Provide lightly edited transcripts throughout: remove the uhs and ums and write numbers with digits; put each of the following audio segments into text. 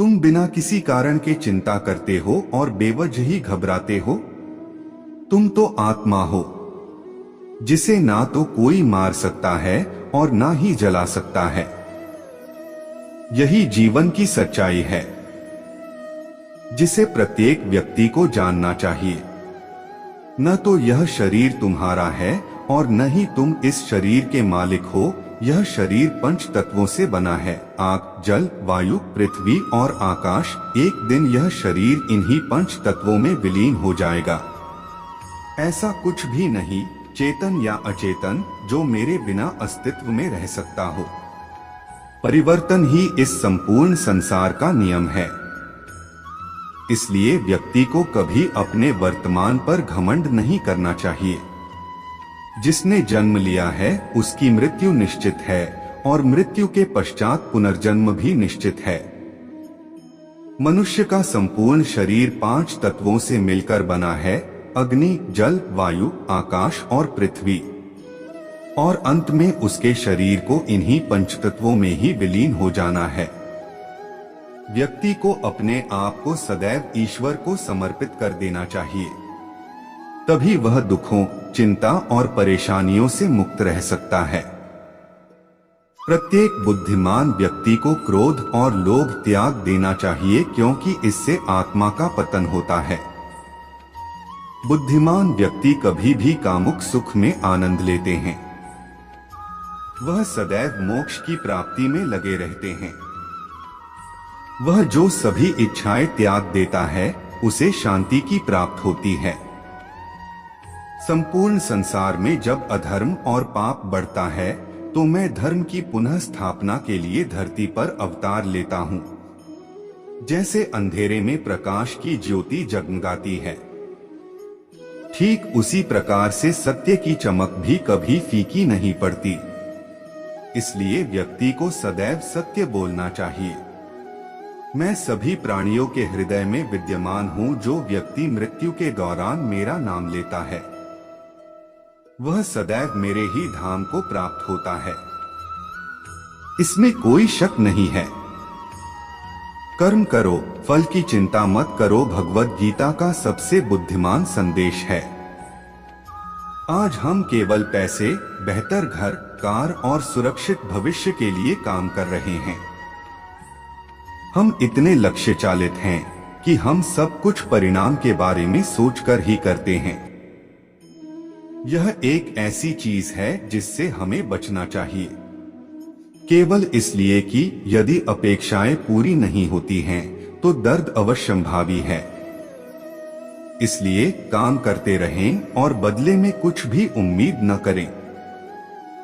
तुम बिना किसी कारण के चिंता करते हो और बेवजह ही घबराते हो। तुम तो आत्मा हो, जिसे ना तो कोई मार सकता है और ना ही जला सकता है। यही जीवन की सच्चाई है, जिसे प्रत्येक व्यक्ति को जानना चाहिए। न तो यह शरीर तुम्हारा है और न ही तुम इस शरीर के मालिक हो। यह शरीर पंच तत्वों से बना है, आग, जल, वायु, पृथ्वी और आकाश। एक दिन यह शरीर इन्हीं पंच तत्वों में विलीन हो जाएगा। ऐसा कुछ भी नहीं, चेतन या अचेतन, जो मेरे बिना अस्तित्व में रह सकता हो। परिवर्तन ही इस संपूर्ण संसार का नियम है। इसलिए व्यक्ति को कभी अपने वर्तमान पर घमंड नहीं करना चाहिए। जिसने जन्म लिया है उसकी मृत्यु निश्चित है और मृत्यु के पश्चात पुनर्जन्म भी निश्चित है। मनुष्य का संपूर्ण शरीर 5 तत्वों से मिलकर बना है, अग्नि, जल, वायु, आकाश और पृथ्वी। और अंत में उसके शरीर को इन्हीं पंचतत्वों में ही विलीन हो जाना है। व्यक्ति को अपने आप को सदैव ईश्वर को समर्पित कर देना चाहिए, तभी वह दुखों, चिंता और परेशानियों से मुक्त रह सकता है। प्रत्येक बुद्धिमान व्यक्ति को क्रोध और लोभ त्याग देना चाहिए, क्योंकि इससे आत्मा का पतन होता है। बुद्धिमान व्यक्ति कभी भी कामुक सुख में आनंद लेते हैं। वह सदैव मोक्ष की प्राप्ति में लगे रहते हैं। वह जो सभी इच्छाएं त्याग देता है उसे शांति की प्राप्त होती है। संपूर्ण संसार में जब अधर्म और पाप बढ़ता है तो मैं धर्म की पुनः स्थापना के लिए धरती पर अवतार लेता हूँ। जैसे अंधेरे में प्रकाश की ज्योति जगमगाती है, ठीक उसी प्रकार से सत्य की चमक भी कभी फीकी नहीं पड़ती। इसलिए व्यक्ति को सदैव सत्य बोलना चाहिए। मैं सभी प्राणियों के हृदय में विद्यमान हूँ। जो व्यक्ति मृत्यु के दौरान मेरा नाम लेता है वह सदैव मेरे ही धाम को प्राप्त होता है। इसमें कोई शक नहीं है। कर्म करो, फल की चिंता मत करो, भगवद गीता का सबसे बुद्धिमान संदेश है। आज हम केवल पैसे, बेहतर घर, कार और सुरक्षित भविष्य के लिए काम कर रहे हैं। हम इतने लक्ष्य चालित हैं कि हम सब कुछ परिणाम के बारे में सोचकर ही करते हैं। यह एक ऐसी चीज है जिससे हमें बचना चाहिए, केवल इसलिए कि यदि अपेक्षाएं पूरी नहीं होती हैं तो दर्द अवश्यंभावी है। इसलिए काम करते रहें और बदले में कुछ भी उम्मीद न करें।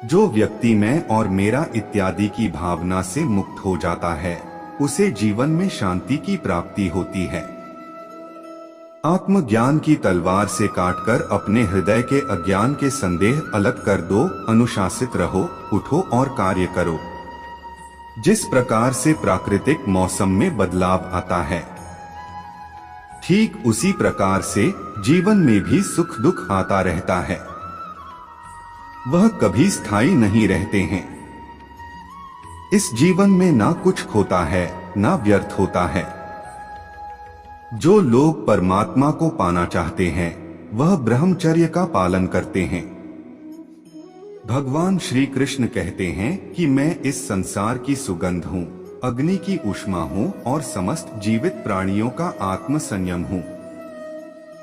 जो व्यक्ति मैं और मेरा इत्यादि की भावना से मुक्त हो जाता है उसे जीवन में शांति की प्राप्ति होती है। आत्मज्ञान की तलवार से काटकर अपने हृदय के अज्ञान के संदेह अलग कर दो। अनुशासित रहो, उठो और कार्य करो। जिस प्रकार से प्राकृतिक मौसम में बदलाव आता है, ठीक उसी प्रकार से जीवन में भी सुख दुख आता रहता है। वह कभी स्थायी नहीं रहते हैं। इस जीवन में ना कुछ खोता है ना व्यर्थ होता है। जो लोग परमात्मा को पाना चाहते हैं वह ब्रह्मचर्य का पालन करते हैं। भगवान श्री कृष्ण कहते हैं कि मैं इस संसार की सुगंध हूँ, अग्नि की ऊष्मा हूँ और समस्त जीवित प्राणियों का आत्म संयम हूँ।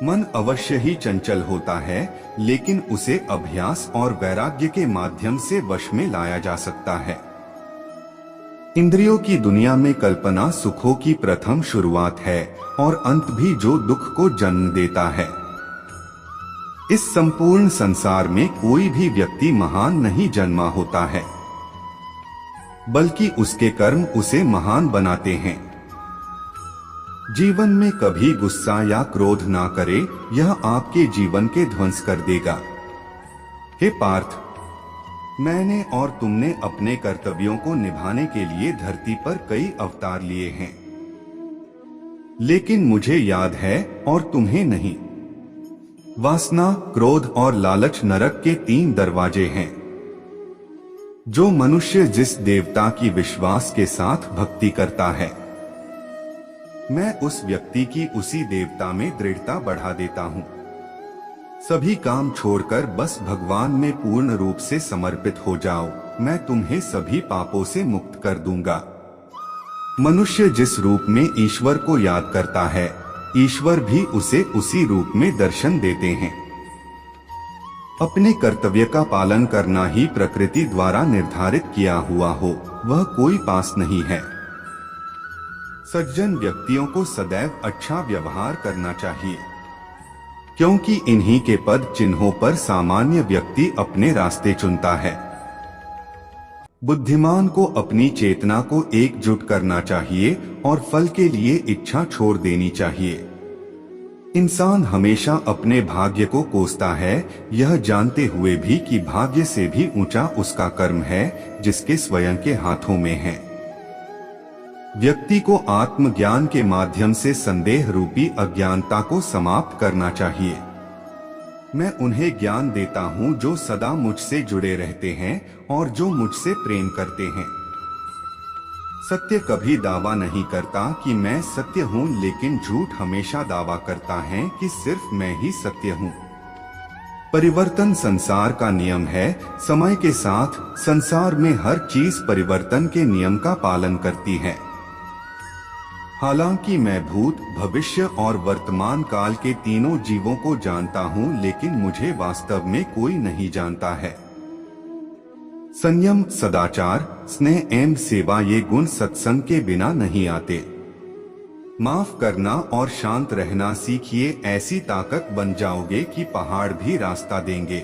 मन अवश्य ही चंचल होता है, लेकिन उसे अभ्यास और वैराग्य के माध्यम से वश में लाया जा सकता है। इंद्रियों की दुनिया में कल्पना सुखों की प्रथम शुरुआत है और अंत भी जो दुख को जन्म देता है। इस संपूर्ण संसार में कोई भी व्यक्ति महान नहीं जन्मा होता है, बल्कि उसके कर्म उसे महान बनाते हैं। जीवन में कभी गुस्सा या क्रोध ना करे, यह आपके जीवन के ध्वंस कर देगा। हे पार्थ, मैंने और तुमने अपने कर्तव्यों को निभाने के लिए धरती पर कई अवतार लिए हैं, लेकिन मुझे याद है और तुम्हें नहीं। वासना, क्रोध और लालच नरक के 3 दरवाजे हैं। जो मनुष्य जिस देवता की विश्वास के साथ भक्ति करता है मैं उस व्यक्ति की उसी देवता में दृढ़ता बढ़ा देता हूँ। सभी काम छोड़कर बस भगवान में पूर्ण रूप से समर्पित हो जाओ, मैं तुम्हें सभी पापों से मुक्त कर दूंगा। मनुष्य जिस रूप में ईश्वर को याद करता है, ईश्वर भी उसे उसी रूप में दर्शन देते हैं। अपने कर्तव्य का पालन करना ही प्रकृति द्वारा निर्धारित किया हुआ हो, वह कोई पास नहीं है। सज्जन व्यक्तियों को सदैव अच्छा व्यवहार करना चाहिए, क्योंकि इन्हीं के पद चिन्हों पर सामान्य व्यक्ति अपने रास्ते चुनता है। बुद्धिमान को अपनी चेतना को एकजुट करना चाहिए और फल के लिए इच्छा छोड़ देनी चाहिए। इंसान हमेशा अपने भाग्य को कोसता है, यह जानते हुए भी कि भाग्य से भी ऊंचा उसका कर्म है, जिसके स्वयं के हाथों में है। व्यक्ति को आत्मज्ञान के माध्यम से संदेह रूपी अज्ञानता को समाप्त करना चाहिए। मैं उन्हें ज्ञान देता हूँ जो सदा मुझसे जुड़े रहते हैं और जो मुझसे प्रेम करते हैं। सत्य कभी दावा नहीं करता कि मैं सत्य हूँ, लेकिन झूठ हमेशा दावा करता है कि सिर्फ मैं ही सत्य हूँ। परिवर्तन संसार का नियम है। समय के साथ संसार में हर चीज परिवर्तन के नियम का पालन करती है। हालांकि मैं भूत, भविष्य और वर्तमान काल के तीनों जीवों को जानता हूँ, लेकिन मुझे वास्तव में कोई नहीं जानता है। संयम, सदाचार, स्नेह एवं सेवा ये गुण सत्संग के बिना नहीं आते। माफ करना और शांत रहना सीखिए, ऐसी ताकत बन जाओगे कि पहाड़ भी रास्ता देंगे।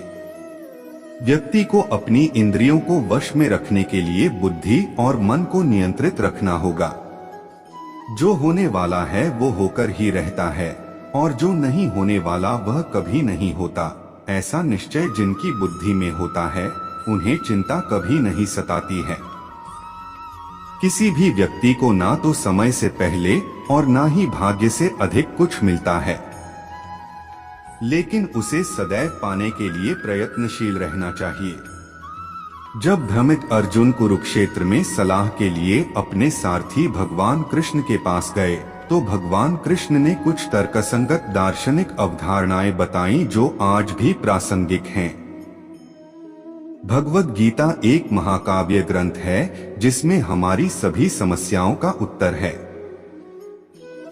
व्यक्ति को अपनी इंद्रियों को वश में रखने के लिए बुद्धि और मन को नियंत्रित रखना होगा। जो होने वाला है वो होकर ही रहता है, और जो नहीं होने वाला वह कभी नहीं होता। ऐसा निश्चय जिनकी बुद्धि में होता है, उन्हें चिंता कभी नहीं सताती है। किसी भी व्यक्ति को ना तो समय से पहले और ना ही भाग्य से अधिक कुछ मिलता है, लेकिन उसे सदैव पाने के लिए प्रयत्नशील रहना चाहिए। जब भ्रमित अर्जुन कुरुक्षेत्र में सलाह के लिए अपने सारथी भगवान कृष्ण के पास गए, तो भगवान कृष्ण ने कुछ तर्कसंगत दार्शनिक अवधारणाएं बताईं जो आज भी प्रासंगिक हैं। भगवद गीता एक महाकाव्य ग्रंथ है जिसमें हमारी सभी समस्याओं का उत्तर है।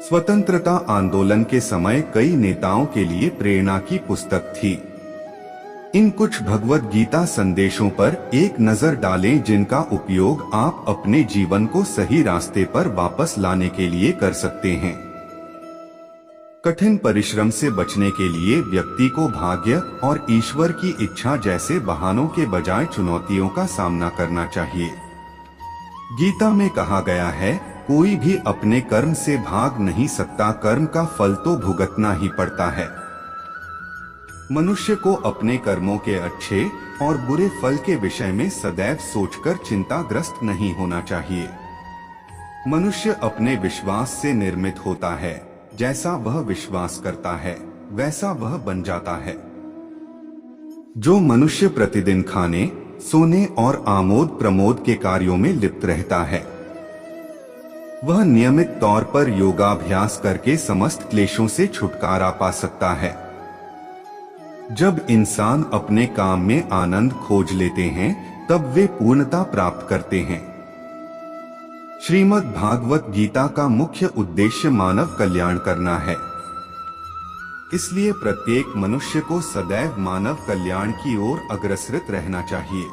स्वतंत्रता आंदोलन के समय कई नेताओं के लिए प्रेरणा की पुस्तक थी। इन कुछ भगवद गीता संदेशों पर एक नजर डालें, जिनका उपयोग आप अपने जीवन को सही रास्ते पर वापस लाने के लिए कर सकते हैं। कठिन परिश्रम से बचने के लिए व्यक्ति को भाग्य और ईश्वर की इच्छा जैसे बहानों के बजाय चुनौतियों का सामना करना चाहिए। गीता में कहा गया है, कोई भी अपने कर्म से भाग नहीं सकता, कर्म का फल तो भुगतना ही पड़ता है। मनुष्य को अपने कर्मों के अच्छे और बुरे फल के विषय में सदैव सोचकर चिंताग्रस्त नहीं होना चाहिए। मनुष्य अपने विश्वास से निर्मित होता है, जैसा वह विश्वास करता है वैसा वह बन जाता है। जो मनुष्य प्रतिदिन खाने, सोने और आमोद प्रमोद के कार्यों में लिप्त रहता है, वह नियमित तौर पर योगाभ्यास करके समस्त क्लेशों से छुटकारा पा सकता है। जब इंसान अपने काम में आनंद खोज लेते हैं, तब वे पूर्णता प्राप्त करते हैं। श्रीमद् भागवत गीता का मुख्य उद्देश्य मानव कल्याण करना है। इसलिए प्रत्येक मनुष्य को सदैव मानव कल्याण की ओर अग्रसरित रहना चाहिए।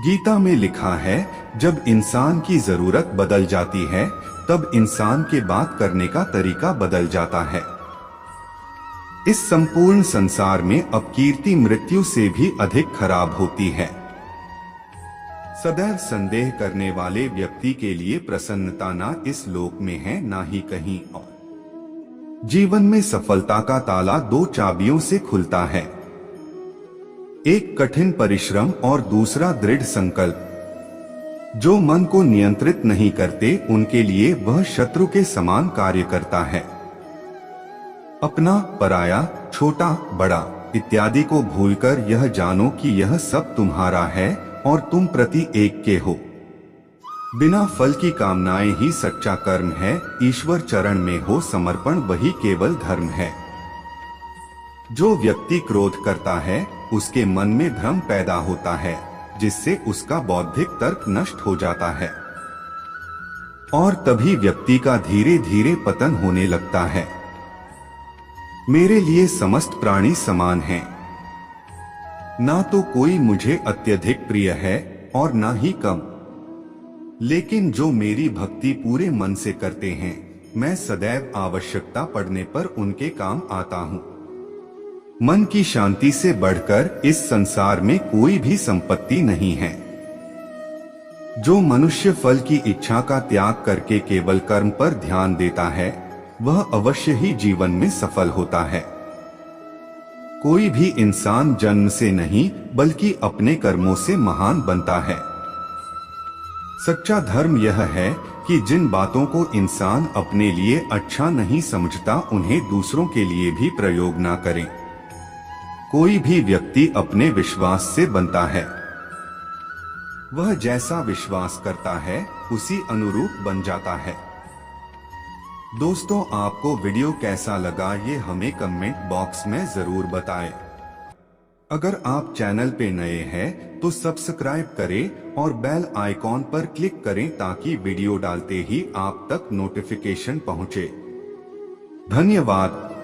गीता में लिखा है, जब इंसान की जरूरत बदल जाती है, तब इंसान के बात करने का तरीका बदल जाता है। इस संपूर्ण संसार में अपकीर्ति मृत्यु से भी अधिक खराब होती है। सदैव संदेह करने वाले व्यक्ति के लिए प्रसन्नता ना इस लोक में है ना ही कहीं और। जीवन में सफलता का ताला दो चाबियों से खुलता है, एक कठिन परिश्रम और दूसरा दृढ़ संकल्प। जो मन को नियंत्रित नहीं करते, उनके लिए वह शत्रु के समान कार्य करता है। अपना, पराया, छोटा, बड़ा इत्यादि को भूलकर यह जानो कि यह सब तुम्हारा है और तुम प्रति एक के हो। बिना फल की कामनाएं ही सच्चा कर्म है। ईश्वर चरण में हो समर्पण वही केवल धर्म है। जो व्यक्ति क्रोध करता है उसके मन में भ्रम पैदा होता है, जिससे उसका बौद्धिक तर्क नष्ट हो जाता है और तभी व्यक्ति का धीरे धीरे पतन होने लगता है। मेरे लिए समस्त प्राणी समान हैं। ना तो कोई मुझे अत्यधिक प्रिय है और ना ही कम, लेकिन जो मेरी भक्ति पूरे मन से करते हैं, मैं सदैव आवश्यकता पड़ने पर उनके काम आता हूँ। मन की शांति से बढ़कर इस संसार में कोई भी संपत्ति नहीं है। जो मनुष्य फल की इच्छा का त्याग करके केवल कर्म पर ध्यान देता है, वह अवश्य ही जीवन में सफल होता है। कोई भी इंसान जन्म से नहीं बल्कि अपने कर्मों से महान बनता है। सच्चा धर्म यह है कि जिन बातों को इंसान अपने लिए अच्छा नहीं समझता उन्हें दूसरों के लिए भी प्रयोग ना करें। कोई भी व्यक्ति अपने विश्वास से बनता है। वह जैसा विश्वास करता है उसी अनुरूप बन जाता है। दोस्तों, आपको वीडियो कैसा लगा ये हमें कमेंट बॉक्स में जरूर बताएं। अगर आप चैनल पे नए हैं तो सब्सक्राइब करें और बेल आइकॉन पर क्लिक करें ताकि वीडियो डालते ही आप तक नोटिफिकेशन पहुंचे। धन्यवाद।